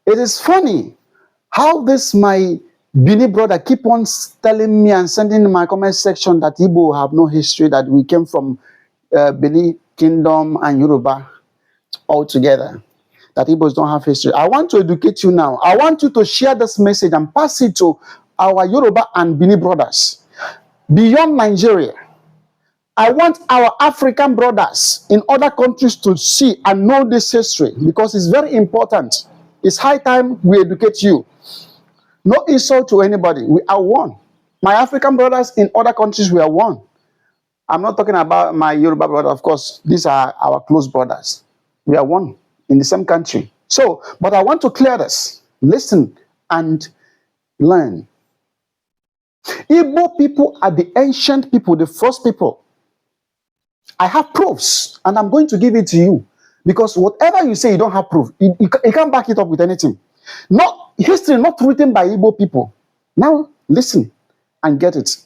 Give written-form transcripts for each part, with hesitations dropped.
It is funny how this my Bini brother keep on telling me and sending in my comment section that Igbo have no history, that we came from Bini Kingdom and Yoruba all together, that Igbos don't have history. I want to educate you now. I want you to share this message and pass it to our Yoruba and Bini brothers beyond Nigeria. I want our African brothers in other countries to see and know this history, because it's very important. It's high time we educate you. No insult to anybody. We are one. My African brothers in other countries, we are one. I'm not talking about my Yoruba brother, of course. These are our close brothers. We are one in the same country. So, but I want to clear this. Listen and learn. Igbo people are the ancient people, the first people. I have proofs, and I'm going to give it to you. Because whatever you say, you don't have proof. You can't back it up with anything. Not history, not written by Igbo people. Now, listen and get it.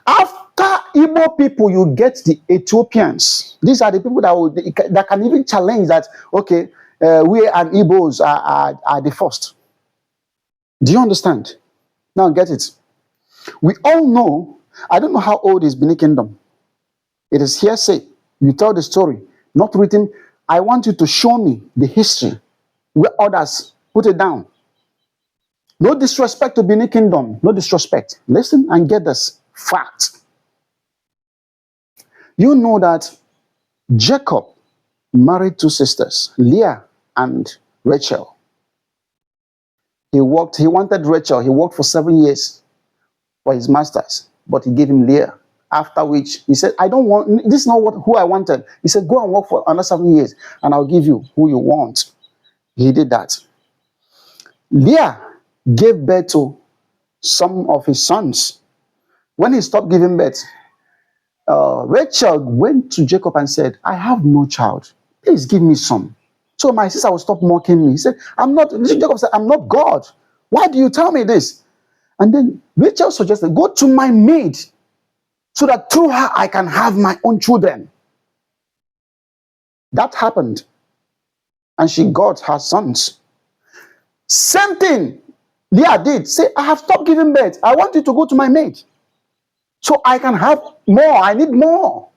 After Igbo people, you get the Ethiopians. These are the people that can even challenge that, okay, we and Igbos are the first. Do you understand? Now get it. We all know, I don't know how old is Benin Kingdom. It is hearsay. You tell the story, not written. I want you to show me the history where others put it down. No disrespect to Benin Kingdom. No disrespect. Listen and get this fact. You know that Jacob married two sisters, Leah and Rachel. He wanted Rachel. He worked for 7 years for his masters, but he gave him Leah. After which he said, I don't want, this is not who I wanted. He said, go and work for another 7 years and I'll give you who you want. He did that. Leah gave birth to some of his sons. When he stopped giving birth, Rachel went to Jacob and said, I have no child. Please give me some. So my sister will stop mocking me. He said, Jacob said, I'm not God. Why do you tell me this? And then Rachel suggested, go to my maid, so that through her I can have my own children. That happened. And she got her sons. Same thing Leah did. Say, I have stopped giving birth. I want you to go to my maid, so I can have more. I need more.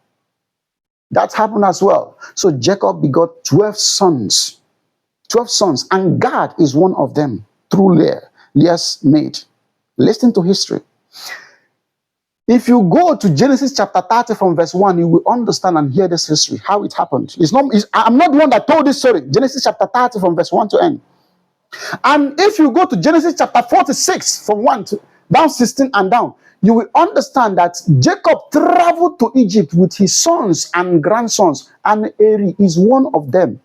That happened as well. So Jacob begot 12 sons. 12 sons. And Gad is one of them through Leah, Leah's maid. Listen to history. If you go to Genesis chapter 30 from verse 1, you will understand and hear this history, how it happened. I'm not the one that told this story. Genesis chapter 30 from verse 1 to end. And if you go to Genesis chapter 46 from 1 to down 16 and down, you will understand that Jacob traveled to Egypt with his sons and grandsons, and Eri is one of them.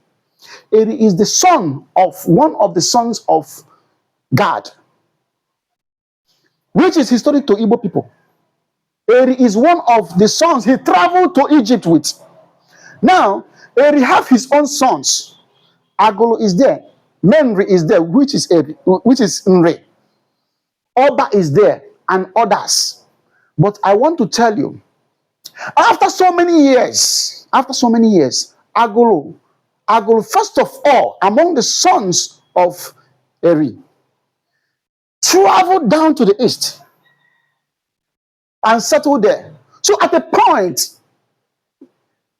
Eri is the son of one of the sons of Gad, which is historic to Igbo people. Eri is one of the sons he traveled to Egypt with. Now, Eri have his own sons. Agolo is there. Menri is there, which is Nre. Oba is there, and others. But I want to tell you, after so many years, Agolo, first of all, among the sons of Eri, traveled down to the east and settled there. So at a point,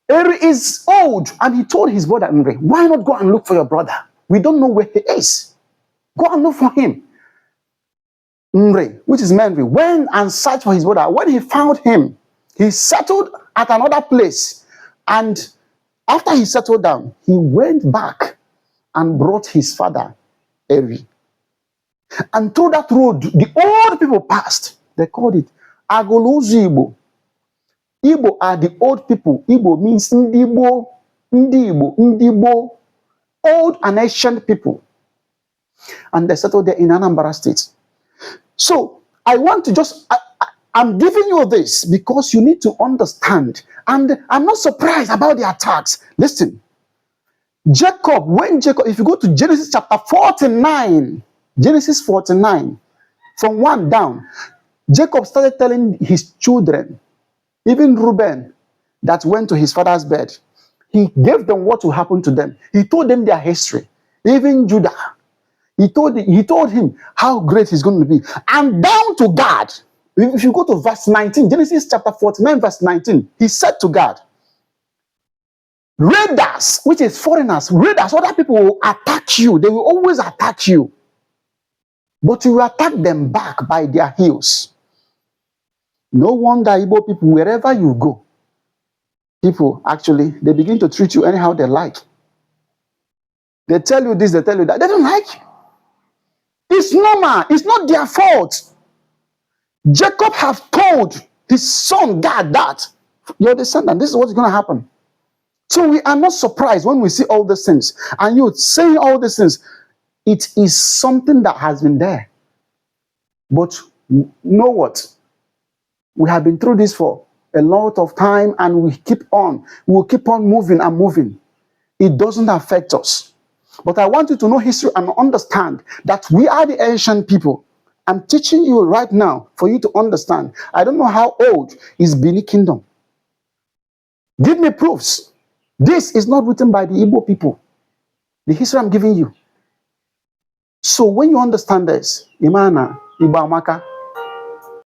Eri is old, and he told his brother Nre, why not go and look for your brother? We don't know where he is. Go and look for him. Nre, which is Menri, went and searched for his brother. When he found him, he settled at another place. And after he settled down, he went back and brought his father, Eri. And through that road, the old people passed. They called it Agolozu Igbo. Igbo are the old people. Igbo means Ndibo, Ndibo, old and ancient people. And they settled there in Anambra State. So I want to I'm giving you this because you need to understand. And I'm not surprised about the attacks. Listen, if you go to Genesis chapter 49, Genesis 49, from 1 down, Jacob started telling his children, even Reuben, that went to his father's bed, he gave them what will happen to them. He told them their history. Even Judah, He told him how great he's going to be. And down to God, if you go to verse 19, Genesis chapter 49, verse 19, he said to God, raiders, which is foreigners, raiders, other people will attack you. They will always attack you. But you will attack them back by their heels. No wonder Igbo people, wherever you go, people actually, they begin to treat you anyhow they like. They tell you this, they tell you that. They don't like you. It's normal. It's not their fault. Jacob have told his son God that your descendant, this is what's going to happen. So we are not surprised when we see all these things. And you saying all these things, it is something that has been there. But you know what? We have been through this for a lot of time, and we keep on. We will keep on moving and moving. It doesn't affect us. But I want you to know history and understand that we are the ancient people. I'm teaching you right now for you to understand. I don't know how old is Benin Kingdom. Give me proofs. This is not written by the Igbo people. The history I'm giving you. So when you understand this, Imana, Ibamaka,